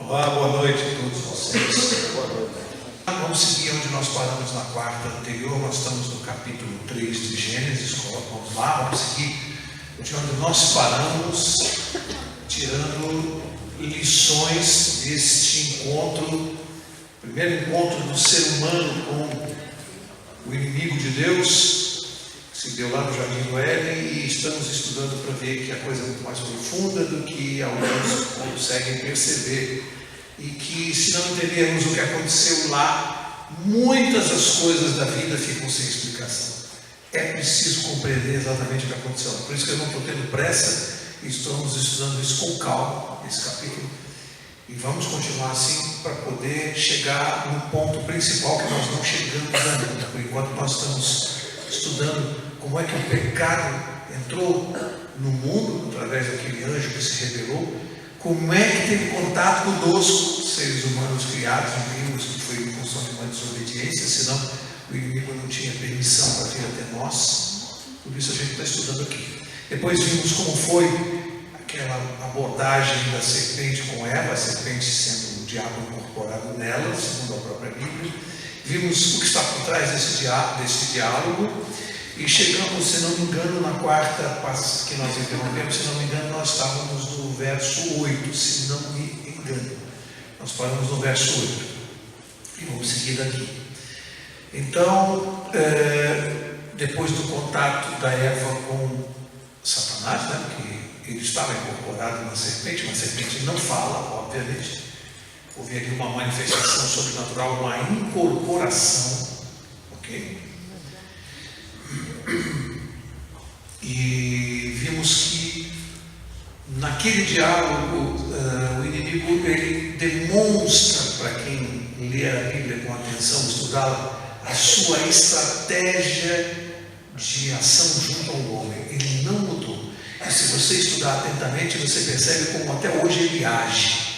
Olá, boa noite a todos vocês. Boa noite. Vamos seguir onde nós paramos na quarta anterior. Nós estamos no capítulo 3 de Gênesis. Vamos lá, vamos seguir de onde nós paramos, tirando lições deste encontro, primeiro encontro do ser humano com o inimigo de Deus, que se deu lá no Jardim do Éden, e estamos estudando para ver que a coisa é muito mais profunda do que alguns conseguem perceber, e que, se não entendermos o que aconteceu lá, muitas das coisas da vida ficam sem explicação. É preciso compreender exatamente o que aconteceu. Por isso que eu não estou tendo pressa, e estamos estudando isso com calma, esse capítulo, e vamos continuar assim para poder chegar no ponto principal que nós não chegamos ainda. Por enquanto nós estamos estudando como é que o pecado entrou no mundo através daquele anjo que se revelou, como é que teve contato conosco, seres humanos criados, vimos que foi em função de uma desobediência, senão o inimigo não tinha permissão para vir até nós. Por isso a gente está estudando aqui. Depois vimos como foi aquela abordagem da serpente com Eva, a serpente sendo o diabo incorporado nela, segundo a própria Bíblia. Vimos o que está por trás desse diálogo, e chegamos, se não me engano, na quarta que nós interrompemos, se não me engano, nós estávamos no verso 8, se não me engano. Nós paramos no verso 8, e vamos seguir daqui. Então, depois do contato da Eva com Satanás, né, que ele estava incorporado na serpente, mas a serpente não fala, obviamente. Houve ali uma manifestação sobrenatural, uma incorporação, ok? E vimos que naquele diálogo o inimigo ele demonstra para quem lê a Bíblia com atenção, estudá-la, a sua estratégia de ação junto ao homem. Ele não mudou. E se você estudar atentamente, você percebe como até hoje ele age.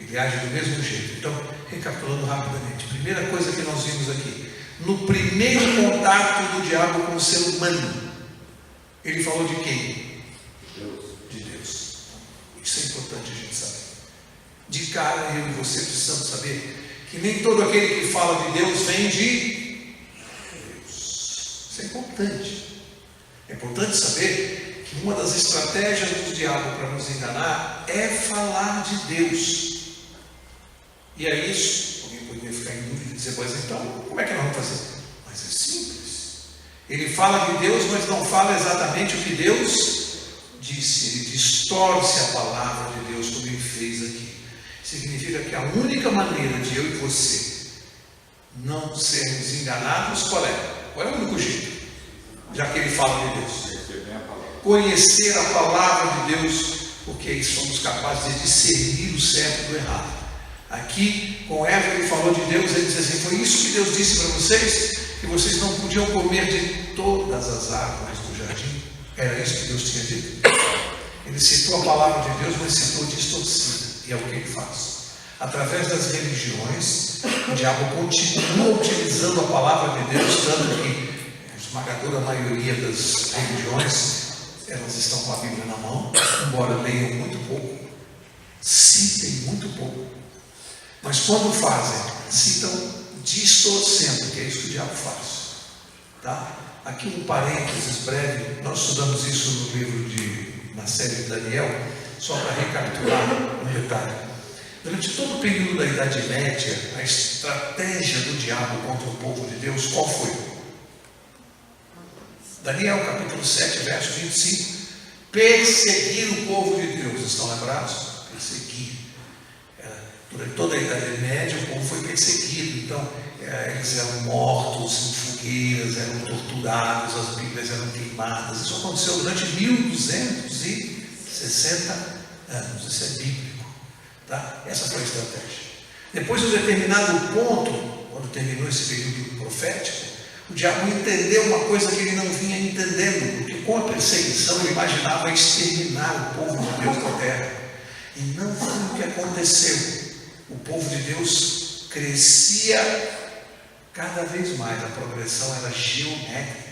Ele age do mesmo jeito. Então, recapitulando rapidamente, primeira coisa que nós vimos aqui, no primeiro contato do diabo com o ser humano, ele falou de quem? De Deus. Isso é importante a gente saber. De cara, eu e você precisamos saber que nem todo aquele que fala de Deus vem de Deus. Isso é importante. É importante saber que uma das estratégias do diabo para nos enganar é falar de Deus. E é isso. Alguém poderia ficar em dúvida e dizer, pois então, como é que nós vamos fazer? Mas é simples. Ele fala de Deus, mas não fala exatamente o que Deus disse. Ele distorce a palavra de Deus, como ele fez aqui. Significa que a única maneira de eu e você não sermos enganados, qual é? Qual é o único jeito? Já que ele fala de Deus. Conhecer a palavra de Deus, porque aí somos capazes de discernir o certo do errado. Aqui, com Eva, ele falou de Deus, ele diz assim, foi isso que Deus disse para vocês, que vocês não podiam comer de todas as árvores do jardim. Era isso que Deus tinha dito. Ele citou a palavra de Deus, mas citou distorcida, e é o que ele faz. Através das religiões, o diabo continua utilizando a palavra de Deus, tanto que a esmagadora maioria das religiões, elas estão com a Bíblia na mão, embora leiam muito pouco, citem muito pouco. Mas quando fazem, citam distorcendo, que é isso que o diabo faz. Tá? Aqui um parênteses breve, nós estudamos isso no livro na série de Daniel, só para recapitular um detalhe. Durante todo o período da Idade Média, a estratégia do diabo contra o povo de Deus, qual foi? Daniel capítulo 7, verso 25, perseguir o povo de Deus, estão lembrados? Perseguir. Durante toda a Idade Média, o povo foi perseguido, então eles eram mortos em fogueiras, eram torturados, as Bíblias eram queimadas. Isso aconteceu durante 1260 anos, isso é bíblico. Tá? Essa foi a estratégia. Depois de um determinado ponto, quando terminou esse período profético, o diabo entendeu uma coisa que ele não vinha entendendo, porque com a perseguição ele imaginava exterminar o povo de Deus da terra. E não foi o que aconteceu. O povo de Deus crescia cada vez mais, a progressão era geométrica,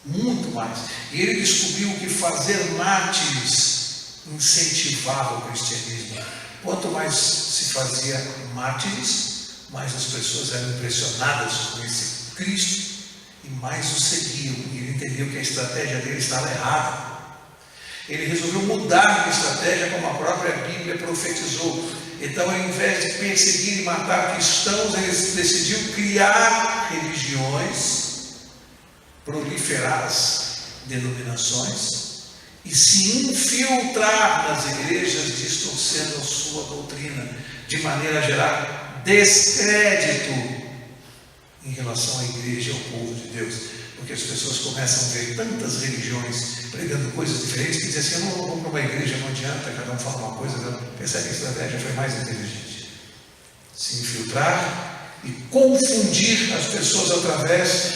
muito mais. E ele descobriu que fazer mártires incentivava o cristianismo, Quanto mais se fazia mártires, mais as pessoas eram impressionadas com esse Cristo e mais o seguiam. E ele entendeu que a estratégia dele estava errada. Ele resolveu mudar de estratégia, como a própria Bíblia profetizou. Então, ao invés de perseguir e matar cristãos, ele decidiu criar religiões, proliferar as denominações e se infiltrar nas igrejas, distorcendo a sua doutrina, de maneira a gerar descrédito em relação à igreja e ao povo de Deus. Porque as pessoas começam a ver tantas religiões pregando coisas diferentes que dizem assim: eu não vou para uma igreja, não adianta, cada um fala uma coisa. Percebe que a estratégia foi mais inteligente. Se infiltrar e confundir as pessoas através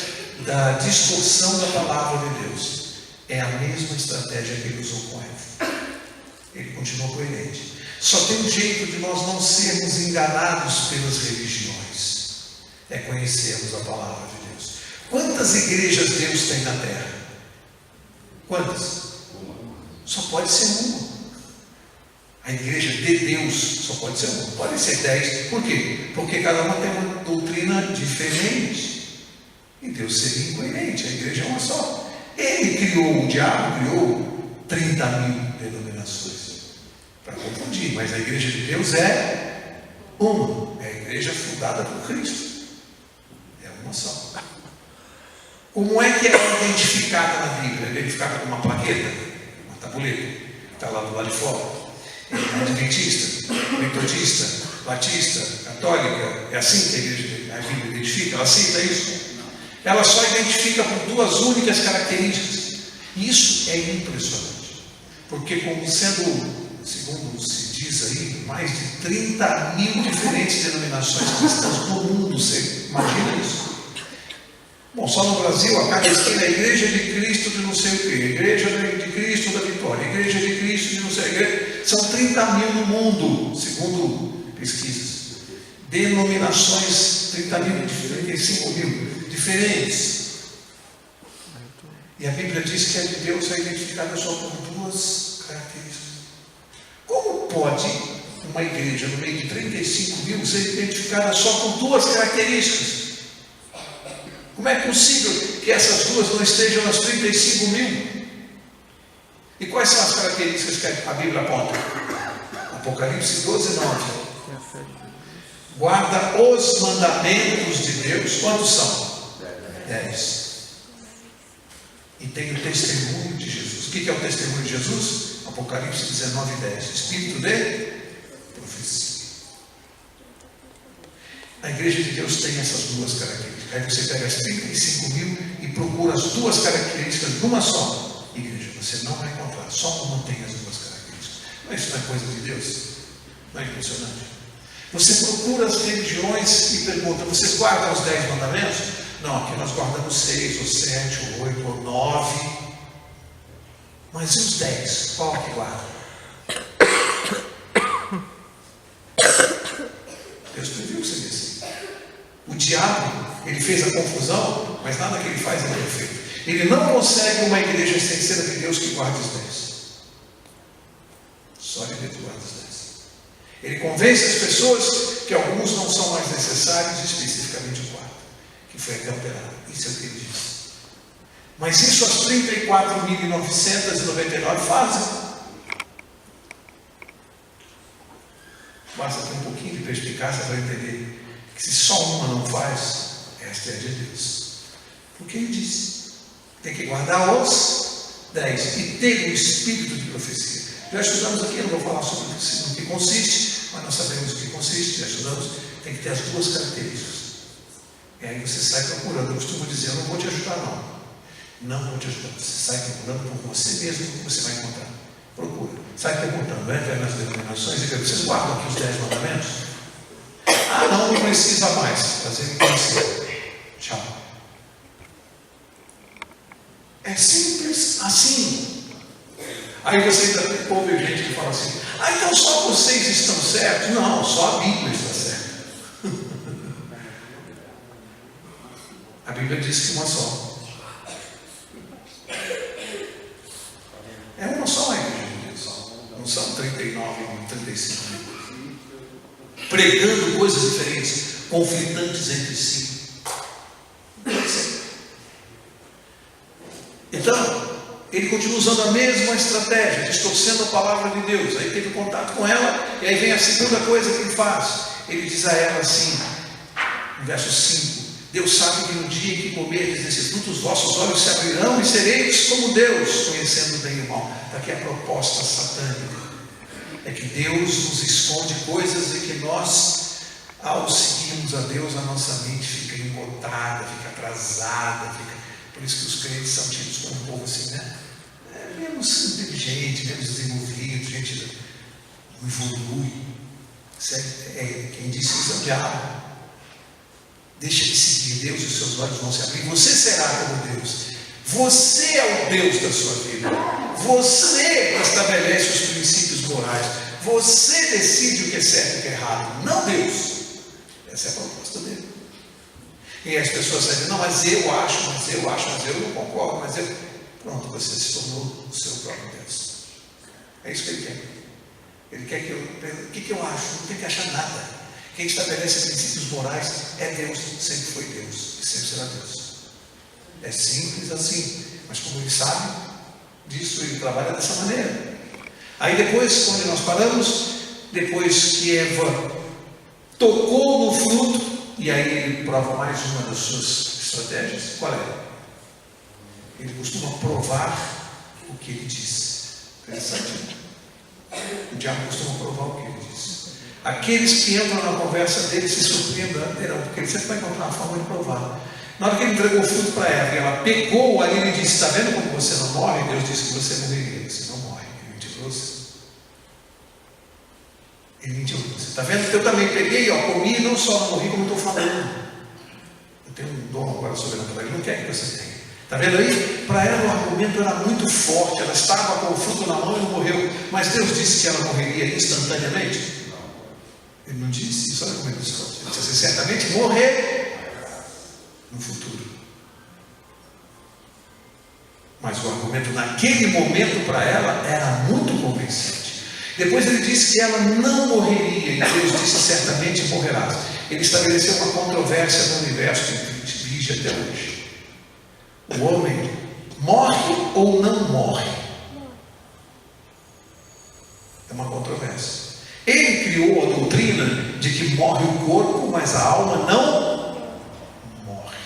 da distorção da palavra de Deus. É a mesma estratégia que ele usou com Eva. Ele continuou coerente. Só tem um jeito de nós não sermos enganados pelas religiões: é conhecermos a palavra de Deus. Quantas igrejas Deus tem na terra? Quantas? Só pode ser uma. A igreja de Deus só pode ser uma. Pode ser 10. Por quê? Porque cada uma tem uma doutrina diferente. E Deus seria incoerente. A igreja é uma só. Ele criou, o diabo criou 30 mil denominações para confundir, mas a igreja de Deus é uma. É a igreja fundada por Cristo. É uma só. Como é que ela é identificada na Bíblia? É identificada com uma plaqueta, uma tabuleta, está lá do lado de fora. É adventista, metodista, batista, católica. É assim que a Bíblia identifica? Ela cita isso? Ela só identifica por duas únicas características. Isso é impressionante. Porque, como sendo, segundo se diz aí, mais de 30 mil diferentes denominações cristãs no mundo, você imagina isso? Bom, só no Brasil, a cada esquina é a Igreja de Cristo de não sei o quê, Igreja de Cristo da Vitória, Igreja de Cristo de não sei o quê. São 30 mil no mundo, segundo pesquisas. Denominações, 30 mil, 35 mil, diferentes. E a Bíblia diz que a de Deus é identificada só por duas características. Como pode uma igreja no meio de 35 mil ser identificada só por duas características? Como é possível que essas duas não estejam nas 35 mil? E quais são as características que a Bíblia aponta? Apocalipse 12, 9. Guarda os mandamentos de Deus. Quantos são? 10. E tem o testemunho de Jesus. O que é o testemunho de Jesus? Apocalipse 19, 10. Espírito de profecia. A igreja de Deus tem essas duas características. Aí você pega as 35 mil e procura as duas características numa só igreja. Você não vai encontrar. Só uma tem as duas características. Mas isso não é coisa de Deus? Não é impressionante? Você procura as religiões e pergunta: vocês guardam os 10 mandamentos? Não, aqui nós guardamos 6, ou 7, ou 8, ou 9. Mas e os 10? Qual que guarda? Deus previu que seria assim. O diabo, ele fez a confusão, mas nada que ele faz é perfeito. Ele não consegue uma igreja sem ser a de Deus que guarda os 10. Só de Deus guarda os 10. Ele convence as pessoas que alguns não são mais necessários, especificamente o quarto, que foi atemperado. Isso é o que ele diz. Mas isso as 34.999 fazem. Basta ter um pouquinho de perspicácia para entender que se só uma não faz, esta é a de Deus. Porque ele diz: tem que guardar os 10 e ter o espírito de profecia. Já estudamos aqui, eu não vou falar sobre o que consiste, mas nós sabemos o que consiste, já estudamos. Tem que ter as duas características. E aí você sai procurando. Eu costumo dizer: eu não vou te ajudar, não. Não vou te ajudar. Você sai procurando por você mesmo o que você vai encontrar. Procura. Sai perguntando, entra nas denominações e vê: vocês guardam aqui os 10 mandamentos? Ah, não precisa mais. Fazer conhecer. Tchau. É simples assim. Aí você ainda ouve gente que fala assim: ah, então só vocês estão certos? Não, só a Bíblia está certa. A Bíblia diz que uma só. É uma só a igreja de Deus. Não são 39, 35 mil. pregando coisas diferentes, conflitantes entre si. Então, ele continua usando a mesma estratégia, distorcendo a palavra de Deus. Aí teve contato com ela, e aí vem a segunda coisa que ele faz. Ele diz a ela assim, no verso 5: Deus sabe que no dia em que comerdes desse fruto, os vossos olhos se abrirão e sereis como Deus, conhecendo o bem e o mal. Aqui é a proposta satânica. É que Deus nos esconde coisas e que nós, ao seguirmos a Deus, a nossa mente fica embotada, fica atrasada, por isso que os crentes são tidos como um povo assim, né? Menos inteligente, menos desenvolvido, gente não evolui. Quem disse isso é o diabo. Deixa de seguir Deus e os seus olhos vão se abrir. Você será como Deus. Você é o Deus da sua vida. Você estabelece os princípios morais. Você decide o que é certo e o que é errado. Não Deus. Essa é a proposta dele. E as pessoas dizem, não, mas eu acho, mas eu não concordo, mas eu... Pronto, você se tornou o seu próprio Deus. É isso que ele quer. Ele quer que eu... O que eu acho? Não tem que achar nada. Quem estabelece princípios morais é Deus, sempre foi Deus e sempre será Deus. É simples assim, mas como ele sabe disso, ele trabalha dessa maneira. Aí depois, quando nós paramos, depois que Eva tocou no fruto, e aí ele prova mais uma das suas estratégias, qual é? Ele costuma provar o que ele diz. Interessante. O diabo costuma provar o que ele diz. Aqueles que entram na conversa dele se surpreenderão, porque ele sempre vai encontrar uma forma de provar. Na hora que ele entregou o fruto para Eva, e ela pegou ali, ele disse, está vendo como você não morre? Deus disse que você morreria. Você não morre. Ele mentiu para você. Ele mentiu para você. Está vendo que eu também peguei, comi, e não só não morri, como estou falando. Eu tenho um dom agora sobrenatural. Ele não quer que você tenha. Está vendo aí? Para ela o argumento era muito forte. Ela estava com o fruto na mão e não morreu. Mas Deus disse que ela morreria instantaneamente. Ele não disse isso, olha como ele disse. Ele disse, você certamente morrer no futuro. Mas o argumento naquele momento para ela era muito convincente. Depois ele disse que ela não morreria, e Deus disse, certamente morrerás. Ele estabeleceu uma controvérsia no universo que vige até hoje. O homem morre ou não morre? É uma controvérsia. Ele criou a doutrina de que morre o corpo, mas a alma não morre.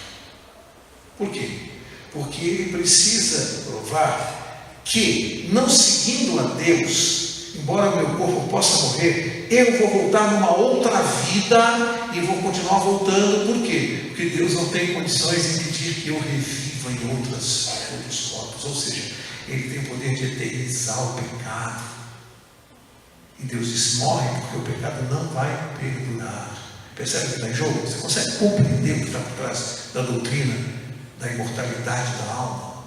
Por quê? Porque ele precisa provar que, não seguindo a Deus, embora o meu corpo possa morrer, eu vou voltar numa outra vida e vou continuar voltando. Por quê? Porque Deus não tem condições de impedir que eu reviva em outros corpos. Ou seja, ele tem o poder de eternizar o pecado. E Deus diz, morre, porque o pecado não vai perdurar. Percebe o que está em jogo? Você consegue compreender o que está por trás da doutrina da imortalidade da alma?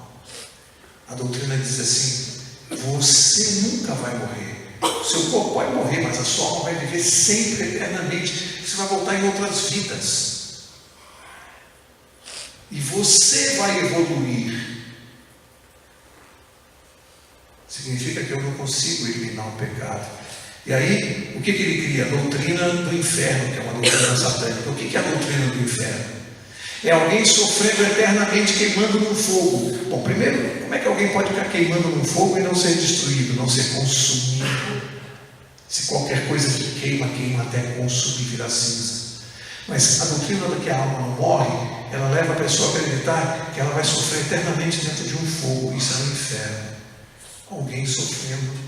A doutrina diz assim, você nunca vai morrer. O seu corpo pode morrer, mas a sua alma vai viver sempre, eternamente. Você vai voltar em outras vidas. E você vai evoluir. Significa que eu não consigo eliminar o pecado. E aí, o que ele cria? A doutrina do inferno, que é uma doutrina satânica. O que é a doutrina do inferno? É alguém sofrendo eternamente, queimando num fogo. Bom, primeiro, como é que alguém pode ficar queimando num fogo e não ser destruído, não ser consumido? Se qualquer coisa que queima, queima até consumir, virar cinza. Mas a doutrina de que a alma não morre, ela leva a pessoa a acreditar que ela vai sofrer eternamente dentro de um fogo. Isso é um inferno. Alguém sofrendo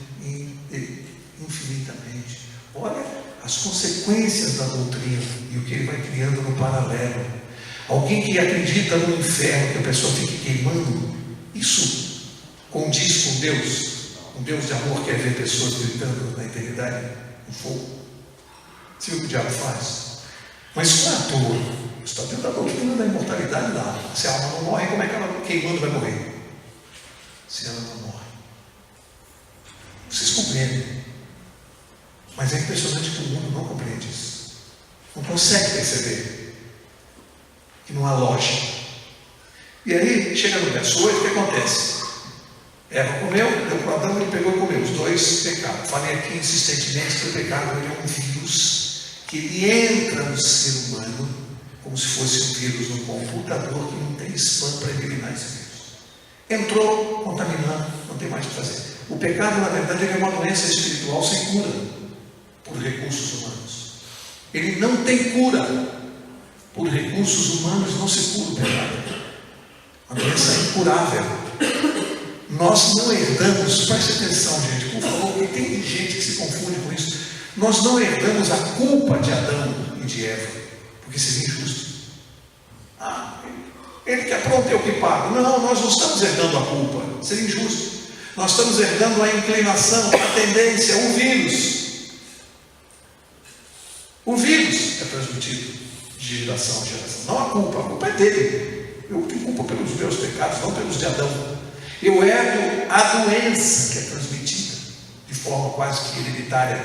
infinitamente. Olha as consequências da doutrina e o que ele vai criando no paralelo. Alguém que acredita no inferno, que a pessoa fique queimando, isso condiz com Deus. Um Deus de amor quer ver pessoas gritando na eternidade no fogo. Você viu o que o diabo faz? Mas isso não é à toa. Está dentro da doutrina da imortalidade da alma. Se a alma não morre, como é que ela queimando vai morrer? Se ela não morre. Vocês compreendem? Mas é impressionante que o mundo não compreende isso. Não consegue perceber que não há lógica. E aí, chega no verso 8, o que acontece? Eva comeu, deu para Adão, ele pegou e comeu. Os dois pecaram. Falei aqui insistentemente que o pecado ele é um vírus que ele entra no ser humano como se fosse um vírus no computador que não tem spam para eliminar esse vírus. Entrou, contaminando, não tem mais o que fazer. O pecado, na verdade, é uma doença espiritual sem cura, por recursos humanos. Ele não tem cura. Por recursos humanos não se cura o pecado. A doença é incurável. Nós não herdamos, preste atenção, gente, por favor, porque tem gente que se confunde com isso. Nós não herdamos a culpa de Adão e de Eva, porque seria injusto. Ele que apronta, eu que pago. Não, nós não estamos herdando a culpa, seria injusto. Nós estamos herdando a inclinação, a tendência, o vírus. O vírus é transmitido de geração em geração, não a culpa é dele. Eu tenho culpa pelos meus pecados, não pelos de Adão. Eu herdo a doença que é transmitida de forma quase que hereditária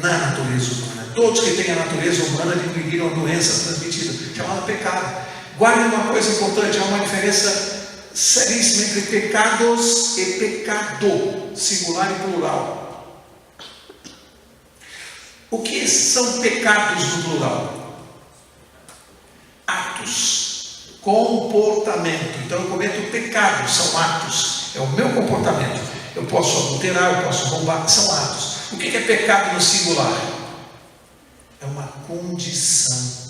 na natureza humana. Todos que têm a natureza humana adquiriram a doença transmitida, chamada pecado. Guarde uma coisa importante, há uma diferença seríssima entre pecados e pecado, singular e plural. O que são pecados no plural? Atos, comportamento. Então eu cometo pecados, são atos, é o meu comportamento. Eu posso adulterar, eu posso roubar, são atos. O que é pecado no singular? É uma condição.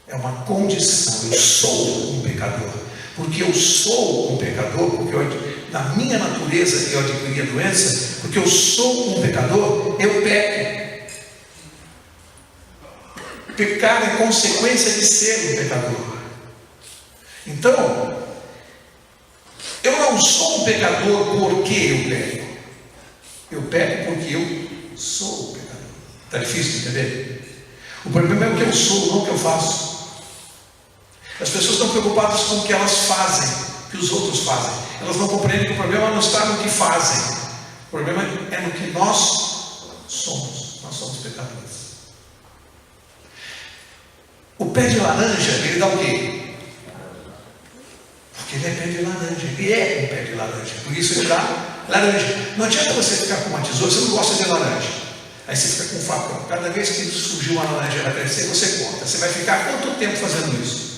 É uma condição. Eu sou um pecador. Porque eu sou um pecador, porque na minha natureza eu adquiri a doença, porque eu sou um pecador, eu peco. Pecar é consequência de ser um pecador. Então, eu não sou um pecador porque eu peco. Eu peco porque eu sou um pecador. Está difícil de entender? O problema é o que eu sou, não o que eu faço. As pessoas estão preocupadas com o que elas fazem, o que os outros fazem. Elas não compreendem que o problema não está no que fazem. O problema é no que nós somos. Nós somos pecadores. O pé de laranja, ele dá o quê? Porque ele é pé de laranja. Ele é um pé de laranja. Por isso ele dá laranja. Não adianta você ficar com uma tesoura, você não gosta de laranja. Aí você fica com um facão. Cada vez que surgir uma laranja vai crescer, você corta. Você vai ficar quanto tempo fazendo isso?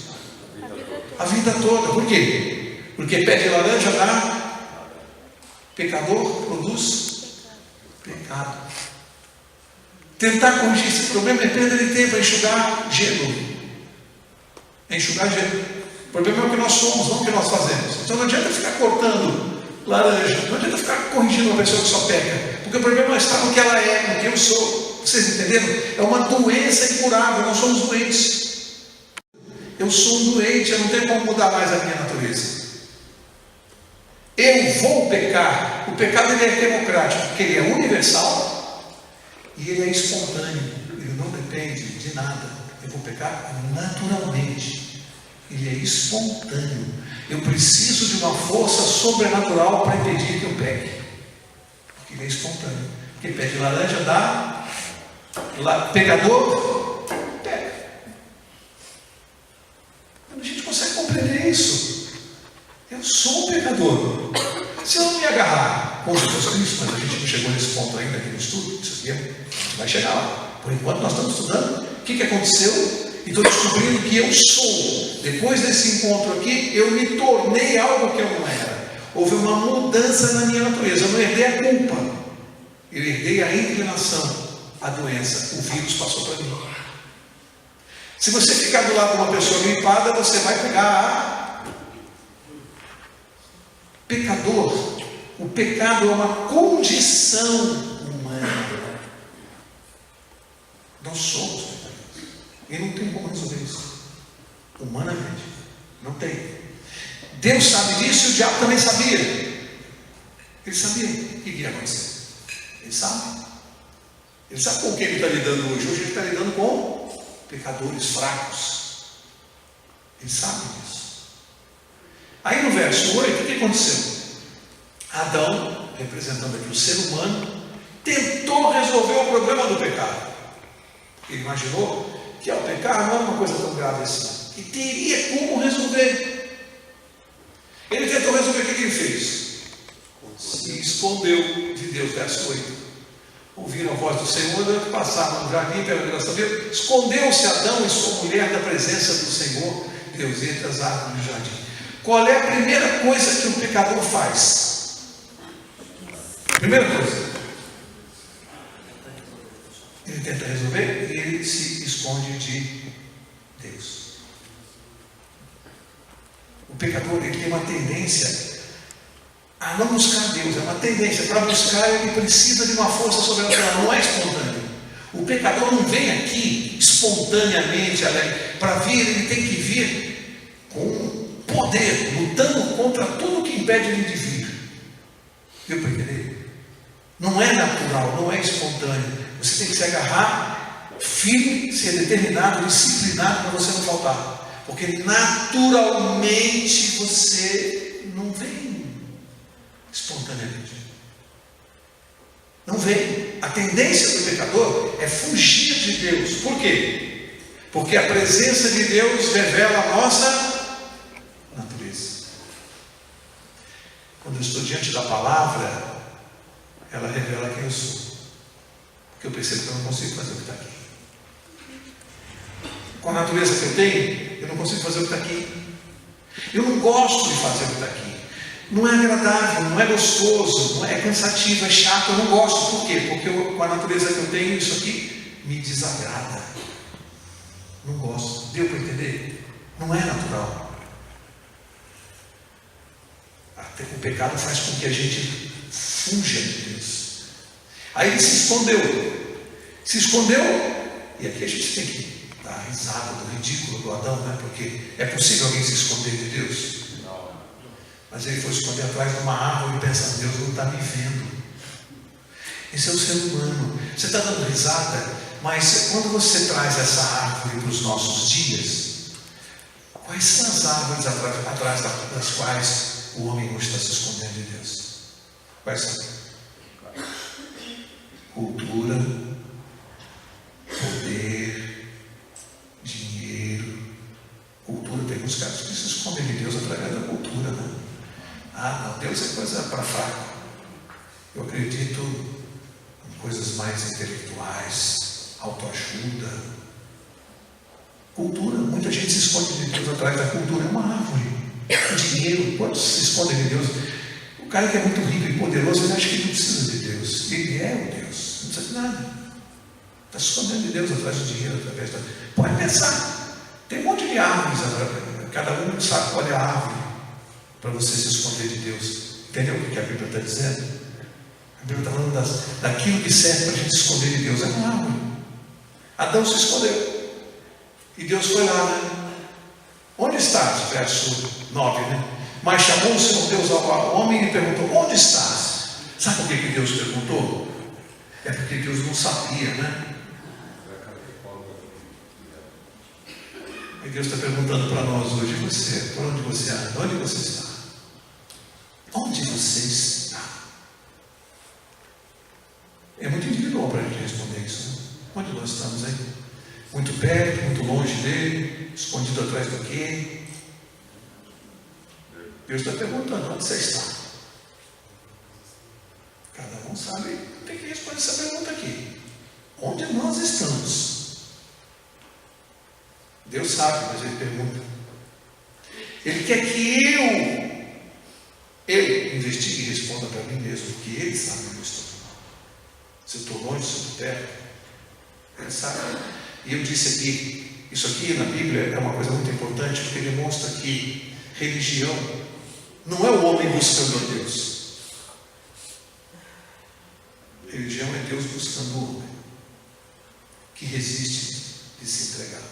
A vida toda. Por quê? Porque pé de laranja dá pecador, produz pecado. Tentar corrigir esse problema é perda de tempo, é enxugar gelo. É enxugar gelo. O problema é o que nós somos, não o que nós fazemos. Então não adianta ficar cortando laranja, não adianta ficar corrigindo uma pessoa que só peca, porque o problema está no que ela é, no que eu sou. Vocês entenderam? É uma doença incurável, nós somos doentes. Eu sou um doente, eu não tenho como mudar mais a minha natureza. Eu vou pecar. O pecado ele é democrático, porque ele é universal e ele é espontâneo. Ele não depende de nada. Eu vou pecar naturalmente. Ele é espontâneo. Eu preciso de uma força sobrenatural para impedir que eu peque. Porque ele é espontâneo. Porque pé de laranja dá pecador, peca. A gente consegue compreender isso. Eu sou um pecador. Se eu não me agarrar com Jesus Cristo, mas a gente não chegou nesse ponto ainda aqui no estudo, isso aqui a gente vai chegar lá. Por enquanto nós estamos estudando o que aconteceu e estou descobrindo que eu sou. Depois desse encontro aqui, eu me tornei algo que eu não era. Houve uma mudança na minha natureza. Eu não herdei a culpa, eu herdei a inclinação, a doença. O vírus passou para mim. Se você ficar do lado de uma pessoa limpada, você vai pegar pecador. O pecado é uma condição humana. Nós somos pecadores. E não tem como resolver isso. Humanamente. Não tem. Deus sabe disso e o diabo também sabia. Ele sabia o que ia acontecer. Ele sabe. Ele sabe com quem ele está lidando hoje. Hoje ele está lidando com pecadores fracos. Ele sabe disso. Aí no verso 8, o que aconteceu? Adão, representando aqui o ser humano, tentou resolver o problema do pecado. Ele imaginou que ao pecar não era uma coisa tão grave assim, que teria como resolver. Ele tentou resolver, o que ele fez? Se escondeu de Deus, verso 8. ouviram a voz do Senhor, passavam no jardim pela direção de Deus. Escondeu-se Adão e sua mulher da presença do Senhor Deus entre as árvores do jardim. Qual é a primeira coisa que o pecador faz? Primeira coisa, ele tenta resolver e ele se esconde de Deus. O pecador, ele tem uma tendência a não buscar Deus, é uma tendência. Para buscar, ele precisa de uma força sobrenatural, não é espontâneo. O pecador não vem aqui espontaneamente, para vir, ele tem que vir com poder, lutando contra tudo que impede ele de vir. Deu para entender? Não é natural, não é espontâneo. Você tem que se agarrar firme, ser determinado, disciplinado para você não faltar. Porque naturalmente você não vem espontaneamente. Não vem. A tendência do pecador é fugir de Deus. Por quê? Porque a presença de Deus revela a nossa natureza. Quando eu estou diante da palavra, ela revela quem eu sou. Porque eu percebo que eu não consigo fazer o que está aqui. Com a natureza que eu tenho, eu não consigo fazer o que está aqui. Eu não gosto de fazer o que está aqui. Não é agradável, não é gostoso, não é cansativo, é chato, eu não gosto. Por quê? Porque com a natureza que eu tenho, isso aqui me desagrada. Não gosto. Deu para entender? Não é natural. Até o pecado faz com que a gente fuja de Deus. Aí ele se escondeu. Se escondeu, e aqui a gente tem que dar a risada do ridículo do Adão, né? Porque é possível alguém se esconder de Deus? Mas ele foi esconder atrás de uma árvore e pensa, Deus não está me vendo. Esse é o ser humano. Você está dando risada, mas quando você traz essa árvore para os nossos dias, quais são as árvores atrás das quais o homem hoje está se escondendo de Deus? Quais são? Cultura, poder, dinheiro. Cultura, tem uns caras que se escondem de Deus através da cultura, né? Ah, não, Deus é coisa para fraco. Eu acredito em coisas mais intelectuais, autoajuda. Cultura, muita gente se esconde de Deus atrás da cultura, é uma árvore. O dinheiro, quantos se escondem de Deus? O cara que é muito rico e poderoso, ele acha que ele não precisa de Deus. Ele é o Deus, não precisa de nada. Está se escondendo de Deus atrás do dinheiro, através da... Pode pensar, tem um monte de árvores, cada um sabe qual é a árvore para você se esconder de Deus. Entendeu o que a Bíblia está dizendo? A Bíblia está falando daquilo que serve para a gente se esconder de Deus. É uma árvore. Adão se escondeu. E Deus foi lá, né? Onde estás? Verso 9, né? Mas chamou o Senhor Deus ao homem e perguntou, onde estás? Sabe por que Deus perguntou? É porque Deus não sabia, né? E Deus está perguntando para nós hoje, você, por onde você anda? Onde você está? Onde você está? É muito individual para a gente responder isso, né? Onde nós estamos aí? Muito perto, muito longe dele, escondido atrás do quê? Deus está perguntando, onde você está? Cada um sabe, tem que responder essa pergunta aqui. Onde nós estamos? Deus sabe, mas ele pergunta. Ele quer que eu investigue e responda para mim mesmo, porque ele sabe onde eu estou. Se eu estou longe, se eu estou perto, ele sabe. E eu disse aqui, isso aqui na Bíblia é uma coisa muito importante, porque demonstra que religião não é o homem buscando a Deus. Religião é Deus buscando o homem que resiste de se entregar.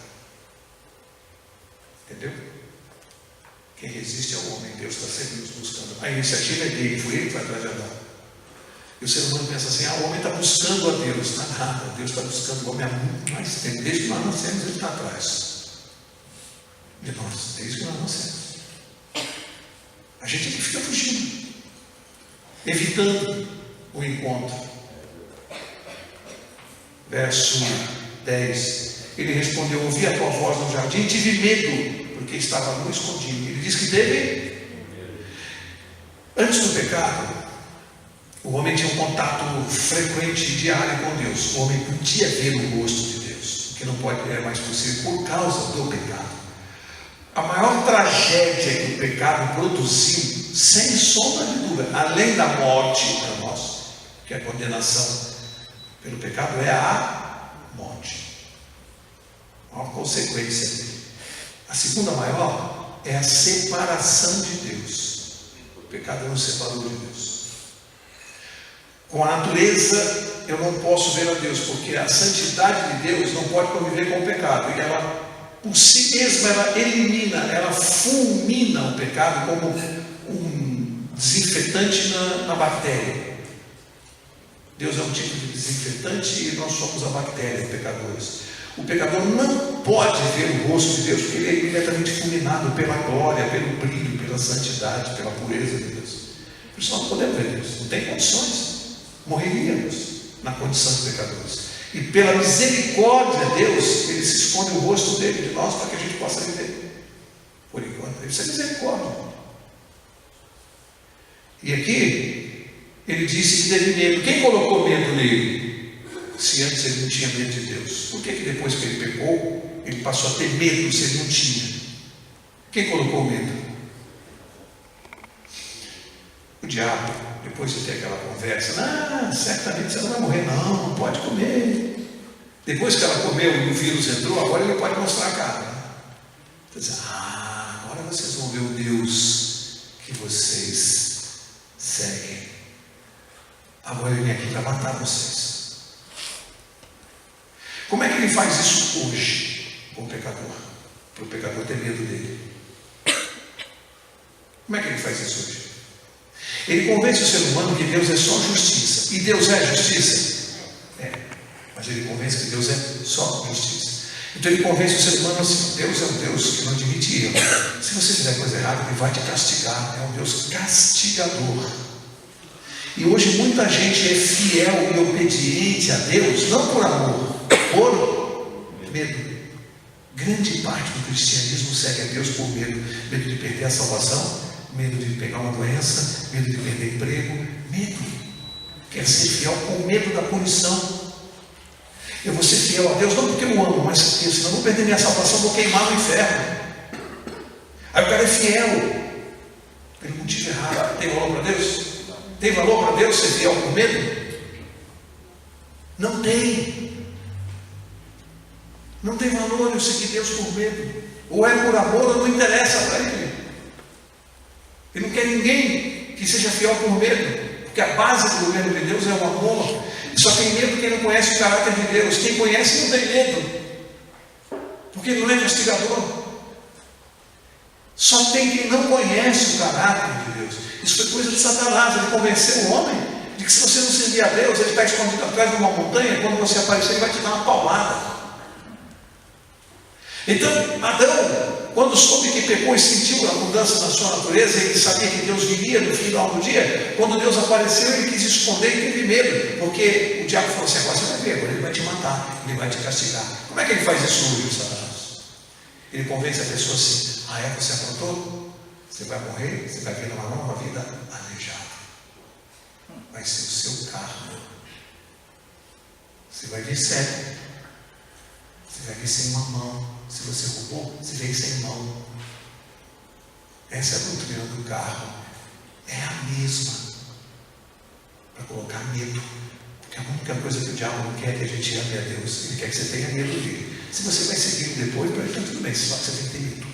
Entendeu? Quem resiste é o homem, Deus está sempre nos buscando. A iniciativa é dele, foi ele que foi atrás de Adão. E o ser humano pensa assim, o homem está buscando a Deus. Não é nada, Deus está buscando o homem há muito mais tempo. Desde que nós nascemos, ele está atrás de nós, desde que nós nascemos. A gente é que fica fugindo, evitando o encontro. Verso 10. Ele respondeu, ouvi a tua voz no jardim, tive medo, porque estava nu escondido. Ele diz que teve, antes do pecado, O homem tinha um contato frequente e diário com Deus. O homem podia ver o rosto de Deus, o que não pode é mais possível por causa do pecado. A maior tragédia que o pecado produziu, sem sombra de dúvida, além da morte para nós, que é a condenação pelo pecado, é a morte. A maior consequência dele. A segunda maior é a separação de Deus. O pecado nos separou de Deus. Com a natureza eu não posso ver a Deus, porque a santidade de Deus não pode conviver com o pecado. E ela, por si mesma, ela elimina, ela fulmina o pecado como um desinfetante na bactéria. Deus é um tipo de desinfetante e nós somos a bactéria, pecadores. O pecador não pode ver o rosto de Deus, porque ele é imediatamente fulminado pela glória, pelo brilho, pela santidade, pela pureza de Deus. Por isso nós não podemos ver Deus, não tem condições. Morreríamos na condição de pecadores. E pela misericórdia de Deus, Ele se esconde o rosto dele de nós para que a gente possa viver. Por enquanto, isso é misericórdia. E aqui, Ele disse que teve medo. Quem colocou medo nele? Se antes ele não tinha medo de Deus. Por que depois que ele pecou, ele passou a ter medo se ele não tinha? Quem colocou medo? O diabo, depois de ter aquela conversa, certamente você não vai morrer, não pode comer. Depois que ela comeu e o vírus entrou, agora ele pode mostrar a cara. Então, agora vocês vão ver o Deus que vocês seguem. Agora ele vem aqui para matar vocês. Como é que ele faz isso hoje com o pecador? Para o pecador ter medo dele. Como é que ele faz isso hoje? Ele convence o ser humano que Deus é só justiça. E Deus é justiça? É. Mas ele convence que Deus é só justiça. Então ele convence o ser humano assim: Deus é um Deus que não admite erro. Se você fizer coisa errada, Ele vai te castigar. É um Deus castigador. E hoje muita gente é fiel e obediente a Deus, não por amor, por medo. Grande parte do cristianismo segue a Deus por medo. Medo de perder a salvação, medo de pegar uma doença, medo de perder emprego, medo. Quer ser fiel com medo da punição. Eu vou ser fiel a Deus não porque eu amo, mas porque senão eu vou perder minha salvação, vou queimar no inferno. Aí o cara é fiel pelo motivo errado. Tem valor para Deus? Tem valor para Deus ser fiel com medo? Não tem. Não tem valor eu seguir Deus por medo. Ou é por amor ou não interessa para Ele. Ele não quer ninguém que seja fiel por medo, porque a base do governo de Deus é o amor. Só tem medo quem não conhece o caráter de Deus. Quem conhece não tem medo, porque Ele não é castigador. Só tem quem não conhece o caráter de Deus. Isso foi coisa de Satanás. Ele convenceu o homem de que se você não servir a Deus, Ele está escondido atrás de uma montanha, quando você aparecer Ele vai te dar uma palmada. Então Adão, quando soube que pecou e sentiu a mudança na sua natureza, ele sabia que Deus viria no final do dia. Quando Deus apareceu, ele quis esconder e teve medo, porque o diabo falou assim: agora você vai ver, agora ele vai te matar, ele vai te castigar. Como é que ele faz isso hoje, Satanás? Ele convence a pessoa assim: você aprontou? Você vai morrer, você vai vir numa nova vida aleijada. Vai ser o seu carro. Você vai vir cego. Você vai vir sem uma mão. Se você roubou, você vem sem mão. Essa é a doutrina do carro. É a mesma. Para colocar medo. Porque a única coisa que o diabo não quer é que a gente ame a Deus. Ele quer que você tenha medo dele. Se você vai seguir depois, para ele está tudo bem. Só que você tem que ter medo.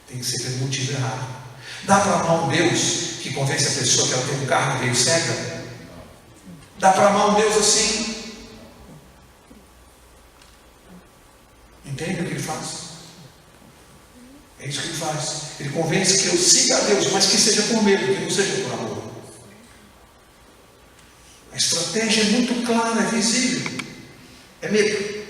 Tem que ser pelo motivo errado. Dá para amar um Deus que convence a pessoa que ela tem um carro meio cega? Dá para amar um Deus assim? Entende o que ele faz? É isso que ele faz. Ele convence que eu siga a Deus, mas que seja por medo, que não seja por amor. A estratégia é muito clara, é visível. É medo.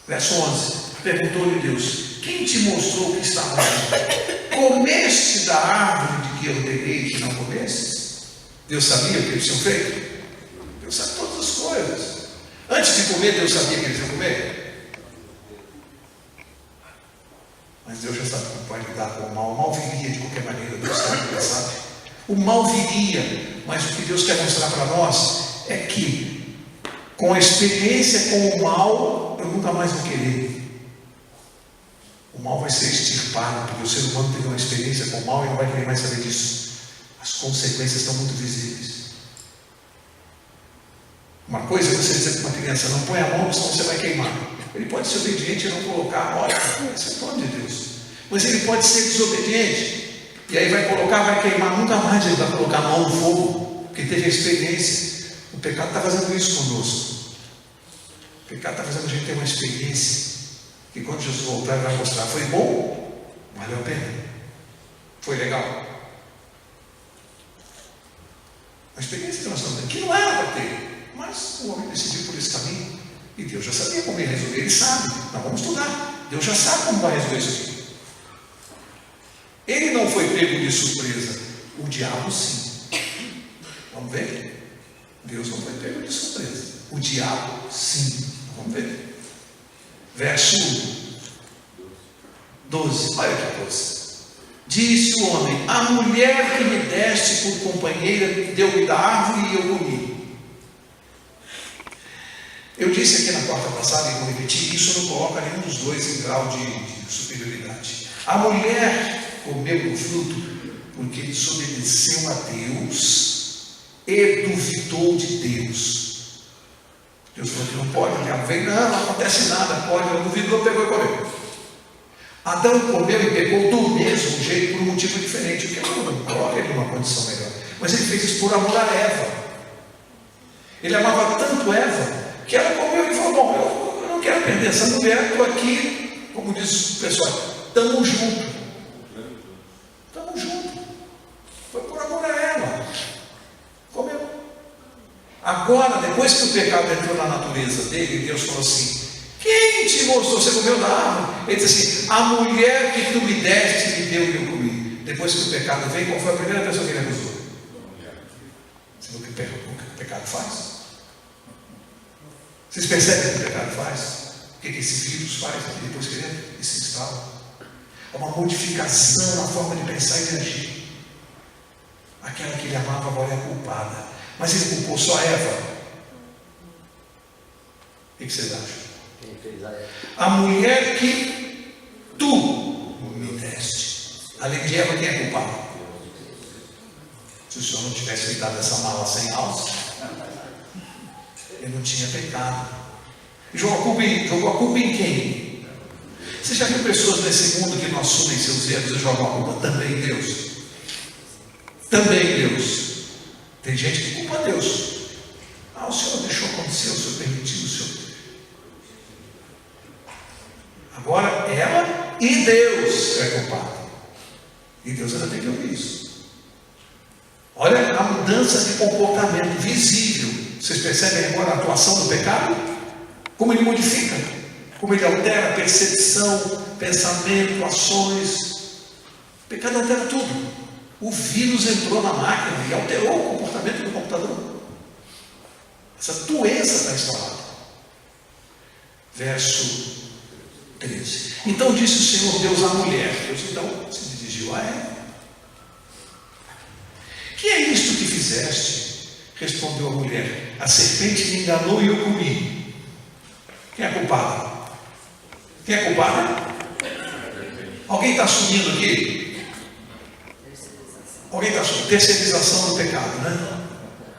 Verso 11. Perguntou-lhe Deus: quem te mostrou que estava ali? Comeste da árvore de que eu ordenei que não comesses? Deus sabia o que eles tinham feito? Deus sabe todas as coisas. Antes de comer, Deus sabia que eles iam comer. Mas Deus já sabe como pode lidar com o mal. O mal viria de qualquer maneira, Deus sabe, Deus sabe. O mal viria. mas o que Deus quer mostrar para nós é que, com a experiência com o mal, eu nunca mais vou querer. O mal vai ser extirpado, porque o ser humano teve uma experiência com o mal e não vai querer mais saber disso. As consequências estão muito visíveis. Uma coisa é você dizer para uma criança: não põe a mão, senão você vai queimar. Ele pode ser obediente e não colocar, olha, esse é o plano de Deus. Mas ele pode ser desobediente, e aí vai colocar, vai queimar, nunca mais ele vai colocar a mão no fogo, porque teve a experiência. O pecado está fazendo isso conosco. O pecado está fazendo a gente ter uma experiência, que quando Jesus voltar, ele vai mostrar: foi bom, valeu a pena, foi legal. A experiência que nós estamos tendo, que não era para ter, mas o homem decidiu por esse caminho, e Deus já sabia como ia resolver. Ele sabe, nós vamos estudar, Deus já sabe como vai resolver isso aqui. Ele não foi pego de surpresa, o diabo sim. Vamos ver? Deus não foi pego de surpresa, o diabo sim. Vamos ver. Verso 12, olha que coisa. Disse o homem: a mulher que me deste por companheira deu-me da árvore e eu comi. Eu disse aqui na quarta passada, e vou repetir, isso não coloca nenhum dos dois em grau de superioridade. A mulher comeu do fruto porque desobedeceu a Deus e duvidou de Deus. Deus falou que não pode, o diabo veio: não acontece nada, pode. Ela duvidou, pegou e comeu. Adão comeu e pegou do mesmo jeito, por um motivo diferente, o que não coloca ele numa condição melhor. Mas ele fez isso por amor a Eva. Ele amava tanto Eva, que ela comeu e falou: bom, eu não quero perder essa mulher, estou aqui, como diz o pessoal, estamos juntos. Estamos juntos. Foi por amor a ela. Comeu. Agora, depois que o pecado entrou na natureza dele, Deus falou assim: quem te mostrou? Você comeu da árvore? Ele disse assim: a mulher que tu me deste me deu e eu comi. Depois que o pecado veio, qual foi a primeira pessoa que ele acusou? Você viu o que o pecado faz? Vocês percebem o que o pecado faz? O que esse vírus faz aqui depois que ele se instala? É uma modificação na forma de pensar e de agir. Aquela que ele amava agora é a culpada. Mas ele culpou só a Eva. O que vocês acham? A mulher que tu me deste. Além de Eva, quem é culpado? Se o Senhor não tivesse me dado essa mala sem alça, ele não tinha pecado. Jogou a culpa em quem? Você já viu pessoas nesse mundo que não assumem seus erros e jogam a culpa também em Deus? Também em Deus. Tem gente que culpa Deus. O Senhor deixou acontecer, o Senhor permitiu, o Senhor. Agora ela e Deus é culpado. E Deus ainda tem que ouvir isso. Olha a mudança de comportamento visível. Vocês percebem agora a atuação do pecado? Como ele modifica, como ele altera a percepção, pensamento, ações. O pecado altera tudo. O vírus entrou na máquina e alterou o comportamento do computador. Essa doença está instalada. Verso 13. Então disse o Senhor Deus à mulher. Deus então se dirigiu a ela: que é isto que fizeste? Respondeu a mulher: a serpente me enganou e eu comi. Quem é culpado? Quem é culpado? Alguém está assumindo aqui? Alguém está assumindo? Terceirização do pecado, né?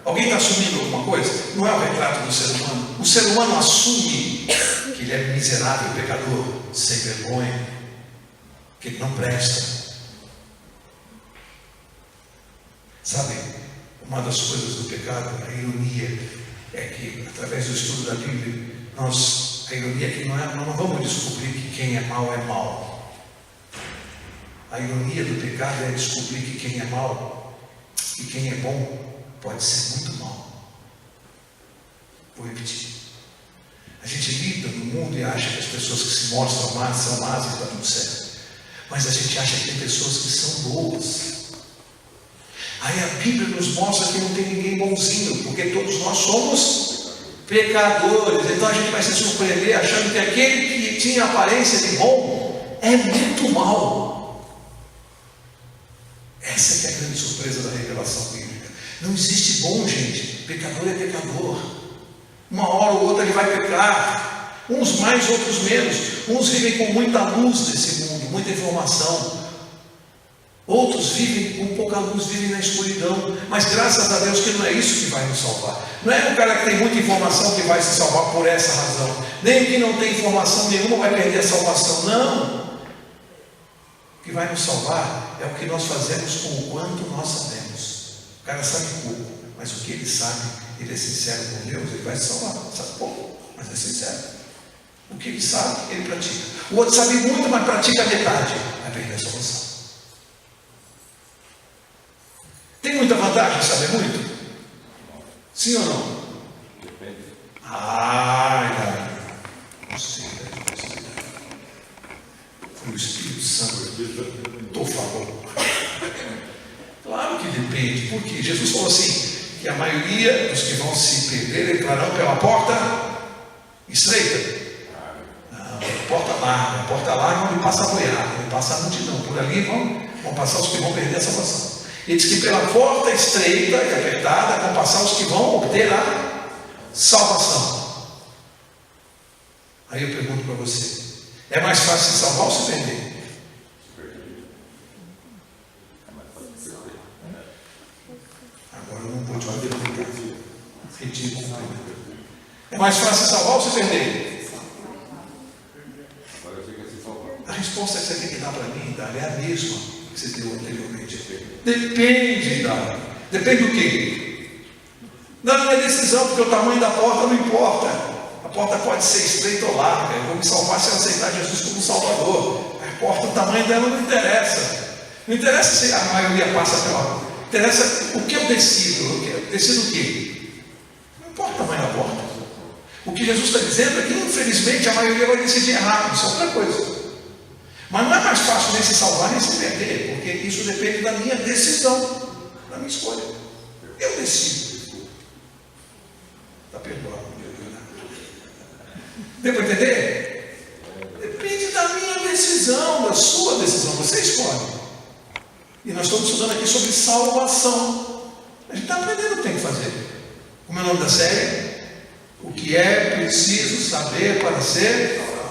Alguém está assumindo alguma coisa? Não é o retrato do ser humano. O ser humano assume que ele é miserável, pecador, sem vergonha, que ele não presta. Sabe, uma das coisas do pecado, a ironia, é que através do estudo da Bíblia, a ironia é que nós não vamos descobrir que quem é mau é mau. A ironia do pecado é descobrir que quem é mau e quem é bom pode ser muito mau. Vou repetir. A gente lida no mundo e acha que as pessoas que se mostram más são más e está tudo certo. Mas a gente acha que tem pessoas que são boas. Aí a Bíblia nos mostra que não tem ninguém bonzinho, porque todos nós somos pecadores. Então a gente vai se surpreender achando que aquele que tinha aparência de bom é muito mau. Essa que é a grande surpresa da revelação bíblica. Não existe bom, gente. Pecador é pecador. Uma hora ou outra ele vai pecar. Uns mais, outros menos. Uns vivem com muita luz nesse mundo, muita informação. Outros vivem com pouca luz, vivem na escuridão. Mas graças a Deus que não é isso que vai nos salvar. Não é o cara que tem muita informação que vai se salvar por essa razão. Nem o que não tem informação nenhuma vai perder a salvação. Não. O que vai nos salvar é o que nós fazemos com o quanto nós sabemos. O cara sabe pouco, mas o que ele sabe, ele é sincero com Deus, ele vai se salvar. Sabe pouco, mas é sincero. O que ele sabe, ele pratica. O outro sabe muito, mas pratica a metade. Vai perder a salvação. Tem muita vantagem saber muito? Sim ou não? Depende. Não sei. Foi o Espírito Santo. Estou falando. Claro que depende. Porque Jesus falou assim, que a maioria dos que vão se perder entrarão pela porta estreita. Não, porta larga onde passa a boiada, onde passa a multidão. Por ali vão passar os que vão perder a salvação. Ele diz que pela porta estreita e apertada vão passar os que vão obter a salvação. Aí eu pergunto para você, é mais fácil se salvar ou se perder? Agora eu não pode fazer ridículo. É mais fácil se salvar ou se perder? A resposta que você tem que dar para mim, é a mesma que você deu anteriormente. Depende do quê? Da minha decisão, porque o tamanho da porta não importa. A porta pode ser estreita ou larga. Eu vou me salvar se eu aceitar Jesus como Salvador. A porta, o tamanho dela não interessa. Não interessa se a maioria passa pela porta. Interessa o que eu decido. Eu decido o quê? Não importa o tamanho da porta. O que Jesus está dizendo é que, infelizmente, a maioria vai decidir errado. Isso é outra coisa. Mas não é mais fácil nem se salvar nem se perder, porque isso depende da minha decisão, da minha escolha. Eu decido. Está perdoado. Deu para entender? Depende da minha decisão, da sua decisão. Você escolhe. E nós estamos estudando aqui sobre salvação. A gente está aprendendo o que tem que fazer. Como é o nome da série? O que é preciso saber para ser salvo.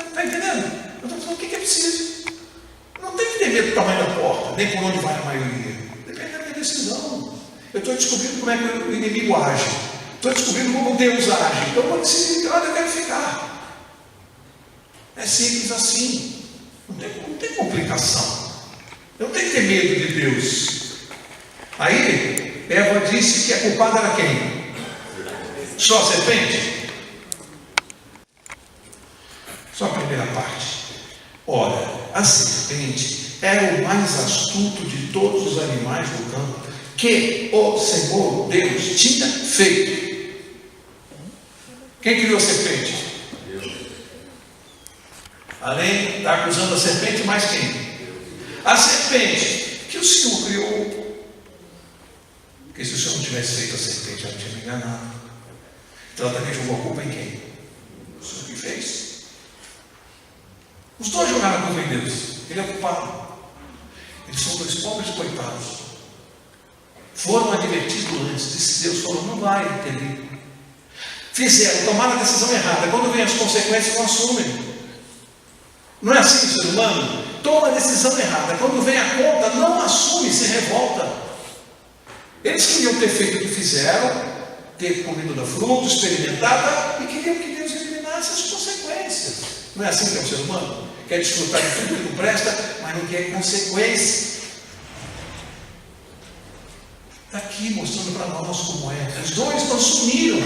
Está entendendo? Eu estou falando o que é preciso. Não tem que ter medo do tamanho da porta, nem por onde vai a maioria. Depende da minha decisão. Eu estou descobrindo como é que o inimigo age. Estou descobrindo como Deus age. Então eu vou decidir onde eu quero ficar. É simples assim. Não tem complicação. Eu não tenho que ter medo de Deus. Aí, Eva disse que a culpada era quem? Só a serpente? Só a primeira parte. Ora, a serpente era o mais astuto de todos os animais do campo que o Senhor Deus tinha feito. Quem criou a serpente? Deus. Além, está acusando a serpente, mais quem? A serpente que o Senhor criou. Porque se o Senhor não tivesse feito a serpente, ela tinha me enganado. Então ela também jogou a culpa em quem? O Senhor que fez. Os dois jogaram a culpa em Deus. Ele é culpado. Eles são dois pobres coitados. Foram advertidos antes. Disse Deus, falou, não vai entender. Fizeram, tomaram a decisão errada. Quando vem as consequências, não assumem. Não é assim o ser humano? Toma a decisão errada. Quando vem a conta, não assume, se revolta. Eles queriam ter feito o que fizeram, ter comido da fruta, experimentado, e queriam que Deus eliminasse as consequências. Não é assim que é o ser humano? Quer desfrutar de tudo que não presta, mas não quer consequência. Está aqui mostrando para nós como é. Os dois não assumiram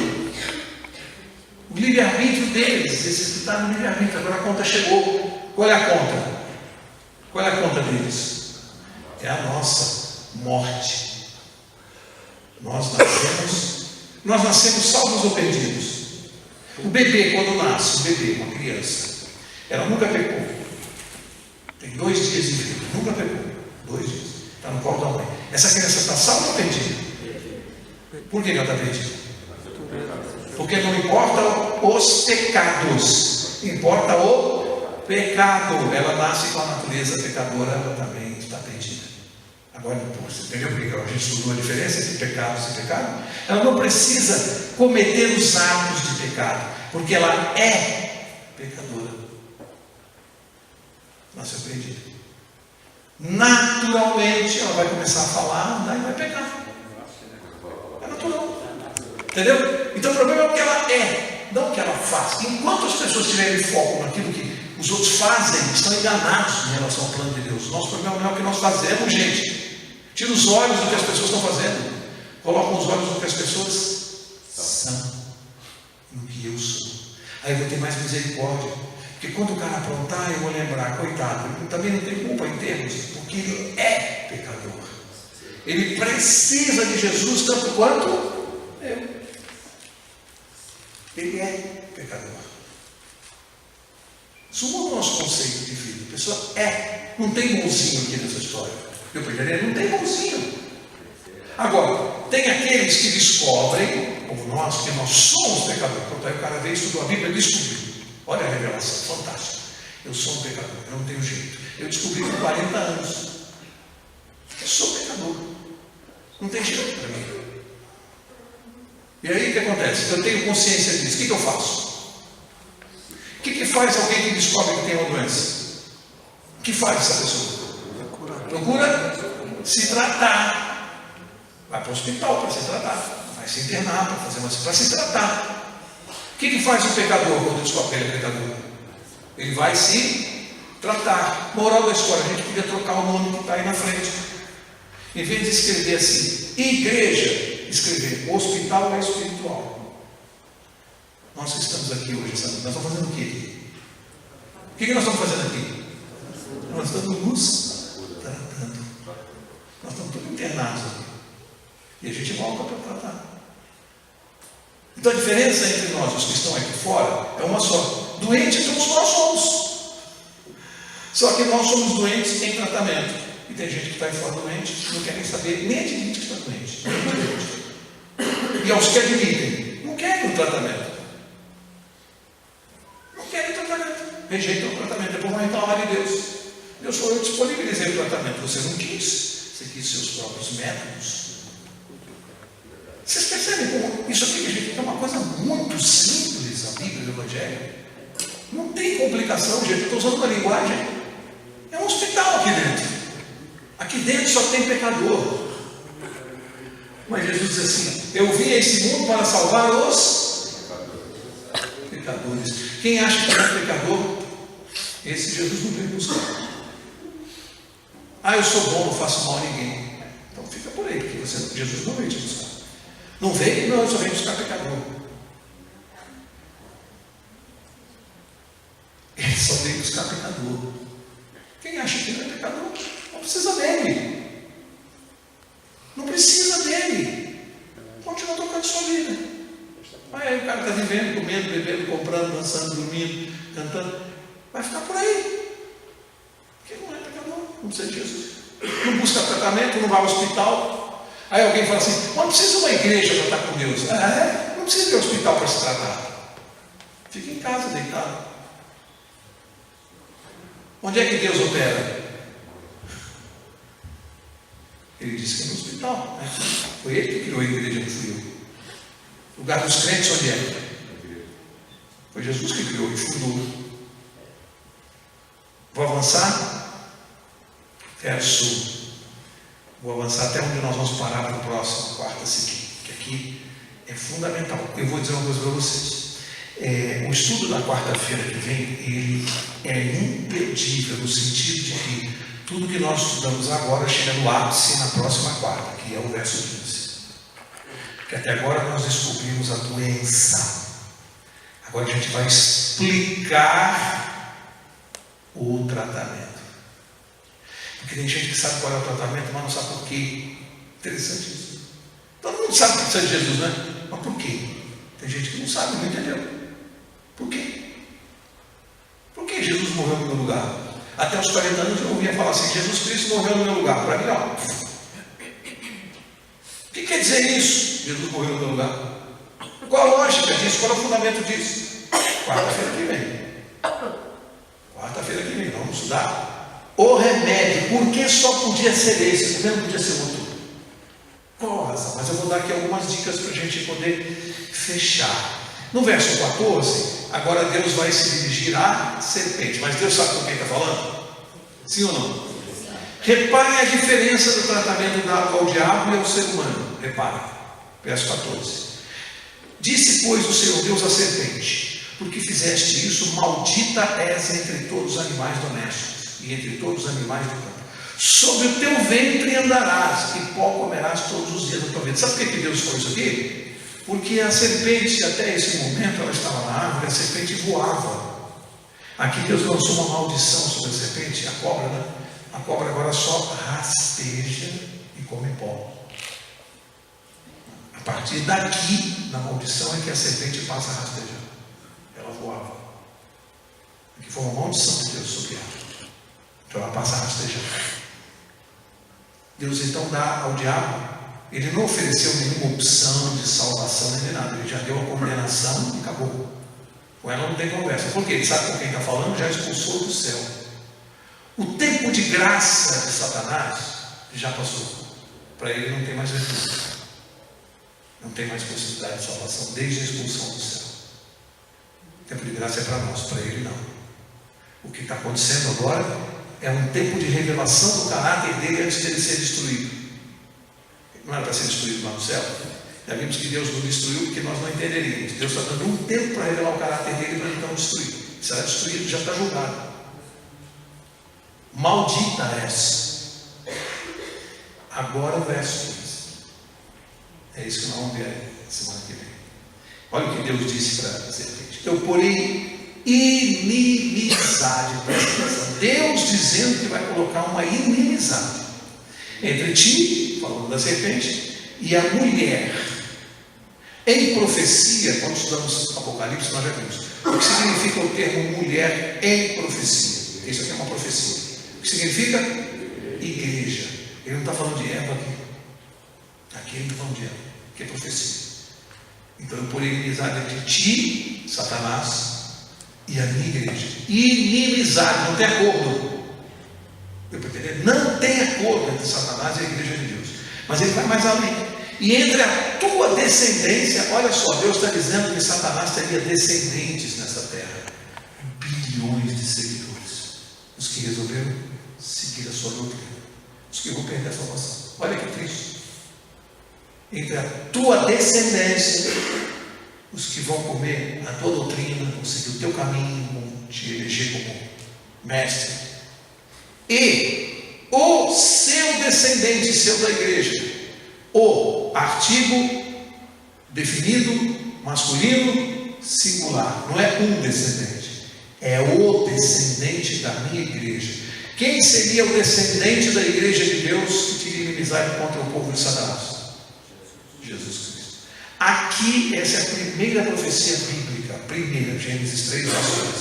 o livre-arbítrio deles. Esses que estão no livre-arbítrio. Agora a conta chegou. Qual é a conta? Qual é a conta deles? É a nossa morte. Nós nascemos salvos ou perdidos? O bebê, quando nasce, uma criança, ela nunca pecou. Tem 2 dias de vida, nunca pecou. 2 dias. Está no colo da mãe. Essa criança está salva ou perdida? Por que ela está perdida? Porque não importa os pecados, importa o pecado. Ela nasce com a natureza pecadora, ela também está perdida. A Agora, você entendeu porque a gente estudou a diferença entre pecados e pecado? Ela não precisa cometer os atos de pecado, porque ela é pecadora. Nasceu perdida. Naturalmente ela vai começar a falar, andar e vai pecar. É natural. Entendeu? Então o problema é o que ela é, não o que ela faz. Enquanto as pessoas tiverem foco naquilo que os outros fazem, estão enganados em relação ao plano de Deus. Nosso problema não é o que nós fazemos, gente. Tira os olhos do que as pessoas estão fazendo. Coloca os olhos no que as pessoas são, no que eu sou. Aí eu vou ter mais misericórdia. Porque quando o cara aprontar, eu vou lembrar, coitado, ele também não tem culpa em termos, porque ele é pecador. Ele precisa de Jesus tanto quanto eu. Ele é pecador. Isso muda o nosso conceito de vida. A pessoa é. Não tem bonzinho aqui nessa história. Eu percebi, não tem bonzinho. Agora, tem aqueles que descobrem, como nós, que nós somos pecadores. Então, aí o cara veio, estudou a Bíblia e descobriu. Olha a revelação, fantástica. Eu sou um pecador, eu não tenho jeito. Eu descobri com 40 anos. Eu sou pecador. Não tem jeito para mim. E aí o que acontece? Eu tenho consciência disso. O que eu faço? O que faz alguém que descobre que tem uma doença? O que faz essa pessoa? Procura se tratar. Vai para o hospital para se tratar. Vai se internar para se tratar. O que faz o pecador quando descobre que ele é pecador? Ele vai se tratar. Moral da história, a gente podia trocar o nome que está aí na frente. Em vez de escrever assim, igreja, escrever hospital espiritual. Nós que estamos aqui hoje, sabe? Nós estamos fazendo o quê? O que nós estamos fazendo aqui? Nós estamos nos tratando. Nós estamos todos internados aqui. E a gente volta para tratar. Então a diferença entre nós, os que estão aqui fora, é uma só. Doentes todos nós somos. Só que nós somos doentes em tratamento. E tem gente que está aí fora doente, não quer nem saber, nem admite que está doente. E aos que admitem, não querem o tratamento. Não querem o tratamento. Rejeitam o tratamento. Depois vão reclamar de Deus. Deus falou, eu disponibilizei o tratamento. Você não quis. Você quis seus próprios métodos. Vocês percebem como isso aqui, gente, é uma coisa muito simples, a Bíblia e o Evangelho. Não tem complicação, gente. Eu estou usando uma linguagem. É um hospital aqui dentro. Aqui dentro só tem pecador. Mas Jesus diz assim: eu vim a esse mundo para salvar os pecadores. Quem acha que é pecador, esse Jesus não veio buscar. Ah, eu sou bom, não faço mal a ninguém. Então fica por aí, porque Jesus não veio te buscar. Não veio? Não, eu só venho buscar pecador. Ele só veio buscar pecador. Quem acha que não é pecador, não precisa dele. Não precisa dele. Continua tocando sua vida. Aí o cara está vivendo, comendo, bebendo, comprando, dançando, dormindo, cantando. Vai ficar por aí. Porque não é pecador, não precisa de Jesus. Não busca tratamento, não vai ao hospital. Aí alguém fala assim, não precisa de uma igreja para estar com Deus. Não precisa de um hospital para se tratar. Fica em casa, deitado. Onde é que Deus opera? Ele disse que é no hospital. Né? Foi ele que criou a igreja, não fui eu. O lugar dos crentes onde é? Foi Jesus que criou e fundou. Vou avançar? Vou avançar até onde nós vamos parar para o próximo, quarta seguinte, que aqui é fundamental. Eu vou dizer uma coisa para vocês. O estudo da quarta-feira que vem, ele é imperdível no sentido de que tudo que nós estudamos agora chega no ápice na próxima quarta, que é o verso 15. Porque até agora nós descobrimos a doença. Agora a gente vai explicar o tratamento. Porque tem gente que sabe qual é o tratamento, mas não sabe por quê. Interessante isso. Todo mundo sabe que precisa de Jesus, né? Mas por quê? Tem gente que não sabe, não entendeu. Por quê? Por que Jesus morreu no meu lugar? Até os 40 anos eu ouvia falar assim, Jesus Cristo morreu no meu lugar. Para mim, ó. O que quer dizer isso? Jesus morreu no meu lugar. Qual a lógica disso? Qual é o fundamento disso? Quarta-feira que vem. Quarta-feira que vem, vamos estudar. o remédio, por que só podia ser esse? Por que não podia ser outro? Qual a razão? Mas eu vou dar aqui algumas dicas para a gente poder fechar. No verso 14, agora Deus vai se dirigir à serpente. Mas Deus sabe com quem está falando? Sim ou não? Reparem a diferença do tratamento dado ao diabo e ao ser humano. Reparem, verso 14. Disse, pois, o Senhor Deus à serpente: porque fizeste isso, maldita és entre todos os animais domésticos e entre todos os animais do campo. Sobre o teu ventre andarás, e pó comerás todos os dias da tua vida. Sabe por que Deus falou isso aqui? Porque a serpente, até esse momento, ela estava na árvore, a serpente voava. Aqui Deus lançou uma maldição sobre a serpente, a cobra, né? A cobra agora só rasteja e come pó. A partir daqui, na maldição, é que a serpente passa a rastejar. Ela voava. Aqui foi uma maldição de Deus sobre ela. Então ela passa a rastejar. Deus então dá ao diabo, ele não ofereceu nenhuma opção de salvação nem nada, ele já deu a condenação e acabou. Com ela não tem conversa. Por quê? Ele sabe com quem está falando, já expulsou do céu. O tempo de graça de Satanás já passou. Para ele não tem mais recurso. Não tem mais possibilidade de salvação desde a expulsão do céu. O tempo de graça é para nós, para ele não. O que está acontecendo agora é um tempo de revelação do caráter dele antes de ele ser destruído. Não era para ser destruído lá no céu? Já vimos que Deus não destruiu porque nós não entenderíamos. Deus está dando um tempo para revelar o caráter dele para ele não destruir. Será destruído, já está julgado. Maldita és. Agora o verso 15. É isso que nós vamos ver semana que vem. Olha o que Deus disse para a serpente: eu porei inimizade. Deus dizendo que vai colocar uma inimizade entre ti, falando da serpente, e a mulher. Em profecia, quando estudamos Apocalipse, nós já vimos o que significa o termo mulher em profecia. Isso aqui é uma profecia. O que significa? Igreja. Ele não está falando de Eva aqui. Aqui ele está falando de Eva, que é profecia. Então eu porei inimizade entre ti, Satanás, e a minha igreja. Inimizade, não tem acordo. Deu para entender? Não tem acordo entre Satanás e a igreja de Deus. Mas ele vai mais além. E entre a tua descendência, olha só, Deus está dizendo que Satanás teria descendentes nessa terra. Bilhões de seguidores. Os que resolveram seguir a sua doutrina. Os que vão perder a salvação. Olha que triste. Entre a tua descendência, os que vão comer a tua doutrina, vão seguir o teu caminho, vão te eleger como mestre. E o seu descendente, seu da igreja, o artigo definido, masculino, singular. Não é um descendente, é o descendente da minha igreja. Quem seria o descendente da igreja de Deus que teria inimizade contra o povo de Satanás? Jesus Cristo. Aqui, essa é a primeira profecia bíblica, a primeira, Gênesis 3, verso 2.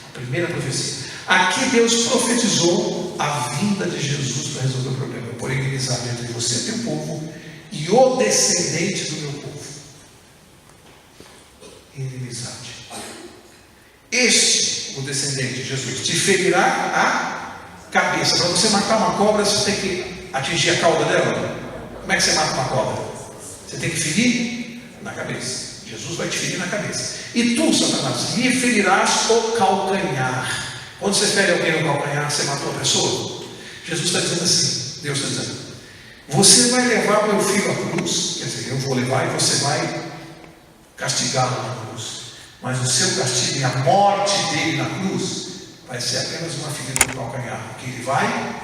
A primeira profecia. Aqui Deus profetizou a vinda de Jesus para resolver o problema. Eu porei inimizade entre você e teu povo e o descendente do meu povo. Inimizade. Este, o descendente de Jesus, te ferirá a cabeça. Para você matar uma cobra, você tem que atingir a cauda dela. Como é que você mata uma cobra? Você tem que ferir na cabeça. Jesus vai te ferir na cabeça. E tu, Satanás, lhe ferirás o calcanhar. Quando você fere alguém no calcanhar, você matou a pessoa. Jesus está dizendo assim, Deus está dizendo: você vai levar meu filho à cruz, quer dizer, eu vou levar e você vai castigá-lo na cruz. Mas o seu castigo e a morte dele na cruz vai ser apenas uma ferida no calcanhar, porque ele vai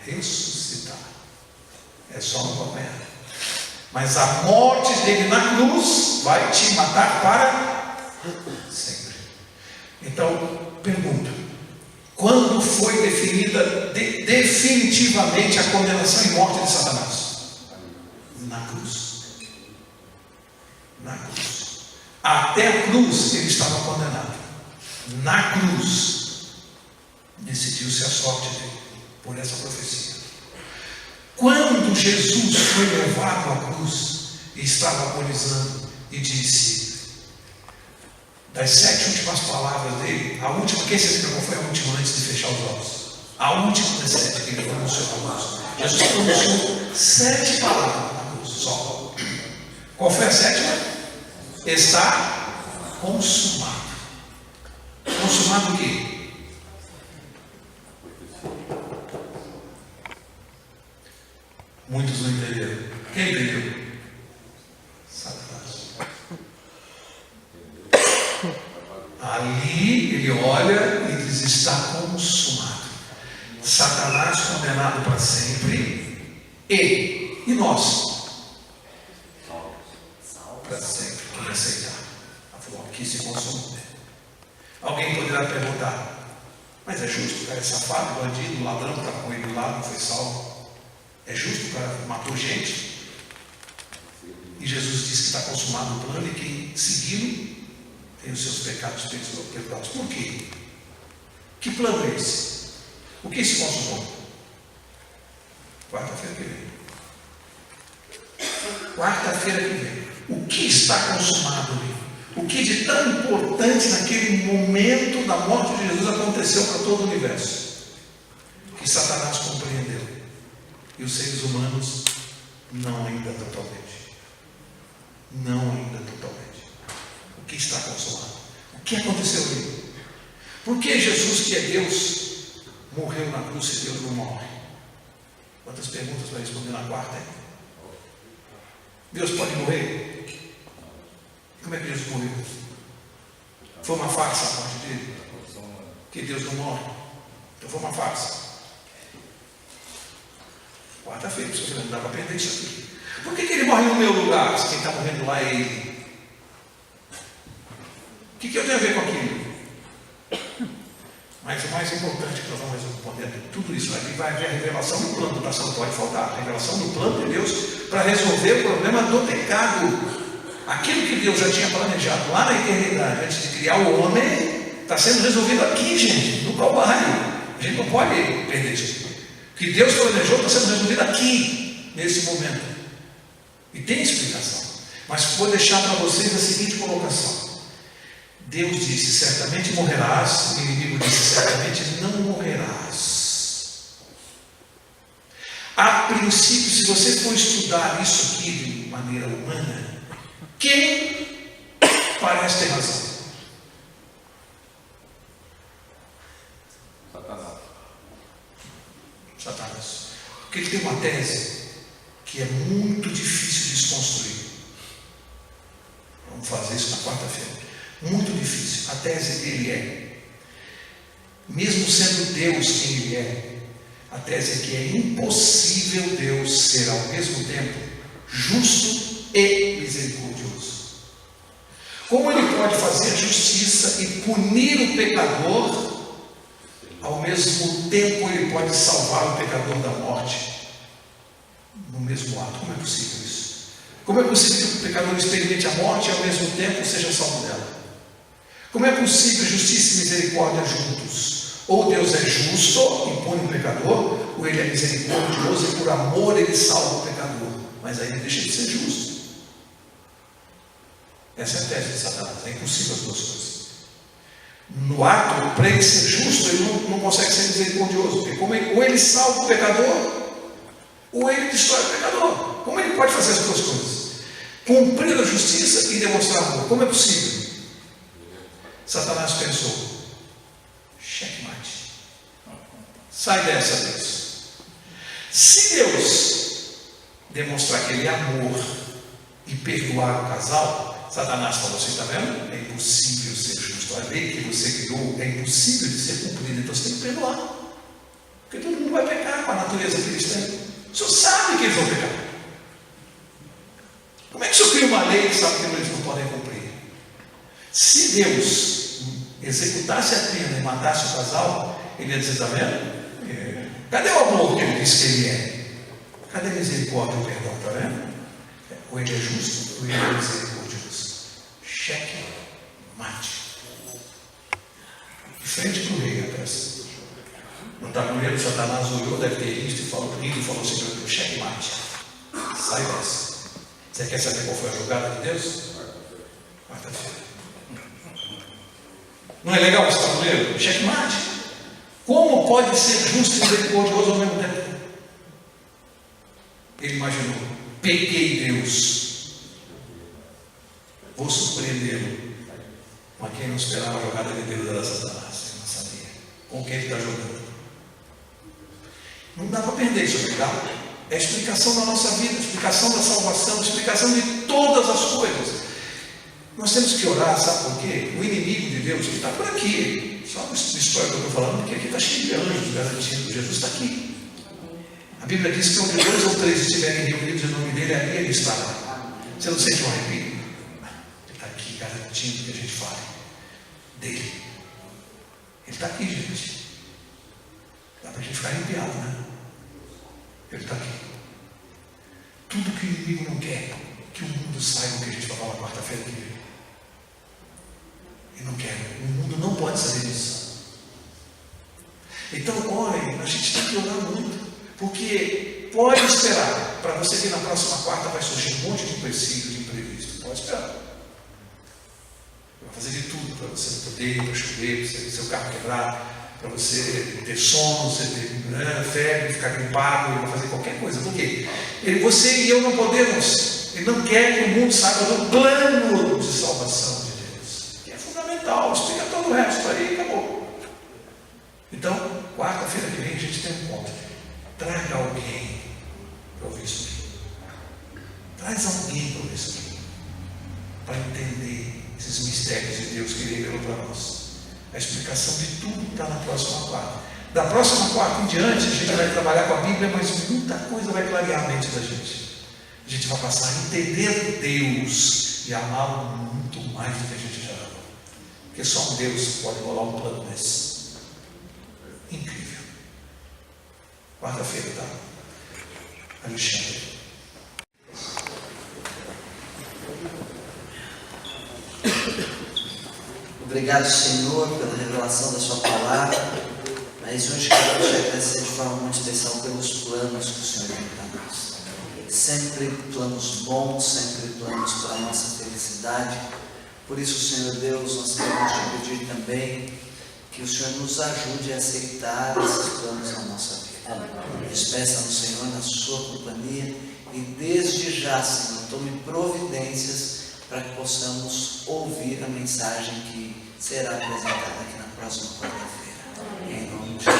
ressuscitar. É só no calcanhar. Mas a morte dele na cruz vai te matar para sempre. Então, pergunta: quando foi definida definitivamente a condenação e morte de Satanás? Na cruz. Na cruz. Até a cruz ele estava condenado. Na cruz decidiu-se a sorte dele por essa profecia. Quando Jesus foi levado à cruz e estava agonizando e disse, das 7 últimas palavras dele, a última, quem se lembra qual foi a última antes de fechar os olhos? A última das 7 que ele pronunciou na cruz. Jesus pronunciou 7 palavras na cruz, só. Qual foi a 7ª? Está consumado. Consumado o quê? Muitos não entenderam. Quem entendeu? Satanás. Ali ele olha e diz: está consumado. Satanás condenado para sempre. E nós? Para sempre. Quem aceitar? Que se consumou. Alguém poderá perguntar: mas é justo? O cara é safado, bandido, ladrão, está com ele lá, não foi salvo. É justo? O cara matou gente. E Jesus disse que está consumado o plano, e quem segui-lo tem os seus pecados perdoados. Por quê? Que plano é esse? O que se consumou? Quarta-feira que vem. Quarta-feira que vem. O que está consumado ali? O que de tão importante naquele momento da morte de Jesus aconteceu para todo o universo? Que Satanás compreendeu. E os seres humanos não ainda totalmente. Não ainda totalmente. O que está consumado? O que aconteceu ali? Por que Jesus, que é Deus, morreu na cruz e Deus não morre? Quantas perguntas para responder na quarta? Hein? Deus pode morrer? Como é que Jesus morreu? Foi uma farsa a morte dele? Que Deus não morre? Então foi uma farsa. Quarta-feira, não dá para aprender isso aqui. Por que ele morre no meu lugar, se quem está morrendo lá é ele? O que eu tenho a ver com aquilo? Mas o mais importante que nós vamos responder de tudo isso aqui vai haver a revelação do plano, tá? Não pode faltar. A revelação do plano de Deus para resolver o problema do pecado. Aquilo que Deus já tinha planejado lá na eternidade, antes de criar o homem, está sendo resolvido aqui, gente, no Calvário. A gente não pode perder isso. O que Deus planejou está sendo resolvido aqui, nesse momento. E tem explicação. Mas vou deixar para vocês a seguinte colocação. Deus disse: certamente morrerás. O inimigo disse: certamente não morrerás. A princípio, se você for estudar isso aqui de maneira humana, quem parece ter razão? Satanás. Porque ele tem uma tese que é muito difícil de desconstruir. Vamos fazer isso na quarta-feira. Muito difícil. A tese dele é: mesmo sendo Deus quem ele é, a tese é que é impossível Deus ser ao mesmo tempo justo e misericordioso. Como ele pode fazer justiça e punir o pecador, ao mesmo tempo ele pode salvar o pecador da morte no mesmo ato? Como é possível isso? Como é possível que o pecador experimente a morte e ao mesmo tempo seja salvo dela? Como é possível justiça e misericórdia juntos? Ou Deus é justo e pune o pecador, ou ele é misericordioso e por amor ele salva o pecador, mas aí ele deixa de ser justo. Essa é a tese de Satanás. É impossível as duas coisas. No ato, para ele ser justo, ele não consegue ser misericordioso, porque ou ele salva o pecador, ou ele destrói o pecador. Como ele pode fazer as duas coisas? Cumprir a justiça e demonstrar amor. Como é possível? Satanás pensou: checkmate. Sai dessa, Deus. Se Deus demonstrar que ele é amor e perdoar o casal, Satanás falou assim: está vendo? É impossível ser justo. A lei que você criou é impossível de ser cumprida, então você tem que perdoar. Porque todo mundo vai pecar com a natureza que eles têm. O senhor sabe que eles vão pecar. Como é que o senhor cria uma lei e sabe que eles não podem cumprir? Se Deus executasse a pena e matasse o casal, ele ia dizer: está vendo? Cadê o amor que ele disse que ele é? Cadê a misericórdia e o perdão? Está vendo? Ou ele é justo, ou ele é misericordioso. Cheque, mate. De frente para o rei, a peça. Não está com medo? Satanás olhou, deve ter visto e falou assim: cheque, mate. Sai dessa. Você quer saber qual foi a jogada de Deus? Quarta-feira. Não é legal esse tabuleiro? Checkmate. Como pode ser justo e misericordioso ao mesmo tempo? Ele imaginou: peguei Deus, vou surpreendê-lo. Mas quem não esperava a jogada de Deus era Satanás. Ele não sabia com quem ele está jogando. Não dá para perder isso aqui, tá? É a explicação da nossa vida, a explicação da salvação, a explicação de todas as coisas. Nós temos que orar, sabe por quê? O inimigo de Deus, que está por aqui, só uma história que eu estou falando, porque aqui está cheio de anjos garantindo, Jesus está aqui. A Bíblia diz que onde 2 ou 3 estiverem reunidos em nome dele, ali ele estará. Você não sente um arrepio? Ele está aqui garantindo que a gente fale dele. Ele está aqui, gente. Dá para a gente ficar arrepiado, né? Ele está aqui. Tudo que o inimigo não quer, que o mundo saiba o que a gente vai falar quarta-feira que vem. Ele não quer. O mundo não pode saber disso. Então, orem. A gente tem que orar muito. Porque pode esperar. Para você que na próxima quarta vai surgir um monte de empecilhos, de imprevisto. Pode esperar. Vai fazer de tudo para você não poder ir para chover, para seu carro quebrar, para você ter sono, você ter febre, ficar gripado, ele vai fazer qualquer coisa. Por quê? Você e eu não podemos. Ele não quer que o mundo saiba do plano de salvação de Deus, que é fundamental. Explica todo o resto aí e acabou. Então, quarta-feira que vem a gente tem um encontro. Traga alguém para ouvir isso aqui. Traz alguém para ouvir isso aqui, para entender esses mistérios de Deus que Ele revelou para nós. A explicação de tudo está na próxima quarta. Da próxima quarta em diante, a gente vai trabalhar com a Bíblia, mas muita coisa vai clarear a mente da gente. A gente vai passar a entender Deus e amá-lo muito mais do que a gente já amou. Porque só um Deus pode rolar um plano desse. Incrível. Quarta-feira, tá? Alexandre. Obrigado, Senhor, pela revelação da sua palavra, mas hoje quero te agradecer de forma muito especial pelos planos que o Senhor tem para nós. Sempre planos bons, sempre planos para a nossa felicidade. Por isso, Senhor Deus, nós queremos te pedir também que o Senhor nos ajude a aceitar esses planos na nossa vida. Despeça no Senhor, na sua companhia, e desde já, Senhor, tome providências para que possamos ouvir a mensagem que será apresentada aqui na próxima quarta-feira. Em nome de Jesus.